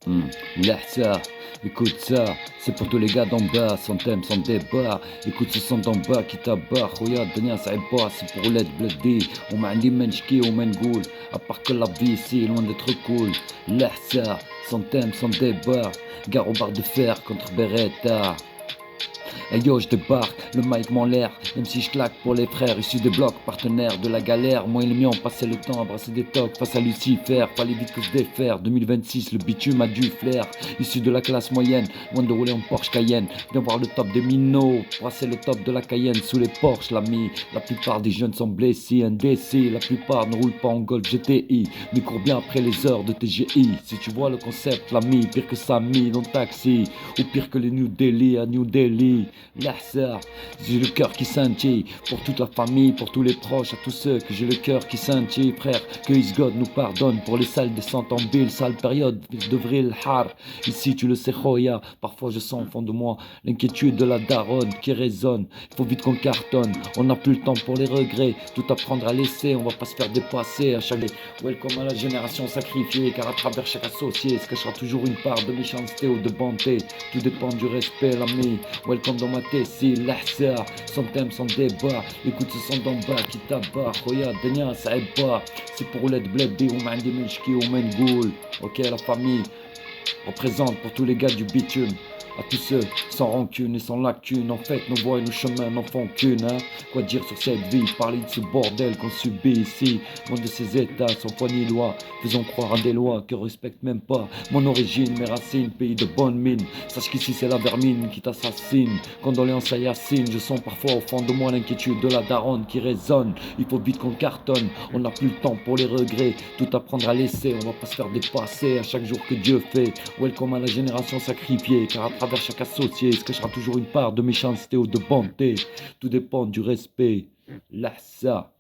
Hmm. Là, ça, écoute ça, c'est pour tous les gars d'en bas, sans thème, sans débat. Écoute ce son d'en bas qui tabarre, regarde, الدنيا صعيبة, c'est pour ولاد بلادي وما عندي ما نشكي وما نقول à part que la vie ici loin d'être cool. Là, ça, sans thème, sans débat, gare au bar de fer contre Beretta. Hey yo, je débarque, le mic m'en l'air, même si je claque pour les frères issus des blocs, partenaires de la galère. Moi et les miens on passait le temps à brasser des tocs face à Lucifer, fallait vite que se défaire. 2026, le bitume a du flair, issu de la classe moyenne, loin de rouler en Porsche Cayenne. Viens voir le top des minots, brasser le top de la Cayenne sous les Porsche, l'ami. La plupart des jeunes sont blessés, indécis, la plupart ne roulent pas en Golf GTI, mais courent bien après les heures de TGI. Si tu vois le concept, l'ami, pire que Samy dans le taxi, ou pire que les New Delhi à New Delhi. Là ça, j'ai le cœur qui scintille pour toute la famille, pour tous les proches, à tous ceux que j'ai le cœur qui scintille, frère. Que God nous pardonne pour les sales descentes en bille, sale période de vril har. Ici tu le sais, Khoya, parfois je sens au fond de moi l'inquiétude de la daronne qui résonne. Il faut vite qu'on cartonne, on n'a plus le temps pour les regrets, tout apprendre à laisser, on va pas se faire dépasser à chaque. Welcome à la génération sacrifiée, car à travers chaque associé se cachera toujours une part de méchanceté ou de bonté. Tout dépend du respect, l'ami. Welcome dans ma tessie, l'ahsa, sans thème, sans débat. Écoute ce son d'en bas qui tabarre, regarde, Dania, ça aide pas. C'est pour l'aide bled, on m'a عندي من شكي وما نقول. Ok, la famille représente pour tous les gars du bitume. À tous ceux sans rancune et sans lacune, en fait nos voies et nos chemins n'en font qu'une, hein. Quoi dire sur cette vie, parler de ce bordel qu'on subit ici, loin de ces états sans foi ni loi, faisons croire à des lois que respectent même pas mon origine, mes racines, pays de bonne mine. Sache qu'ici c'est la vermine qui t'assassine, condoléances à Yacine, je sens parfois au fond de moi l'inquiétude de la daronne qui résonne. Il faut vite qu'on cartonne, on n'a plus le temps pour les regrets, tout apprendre à laisser, on va pas se faire dépasser à chaque jour que Dieu fait. Welcome à la génération sacrifiée, car à travers chaque associé se cachera toujours une part de méchanceté ou de bonté. Tout dépend du respect. Là, ça.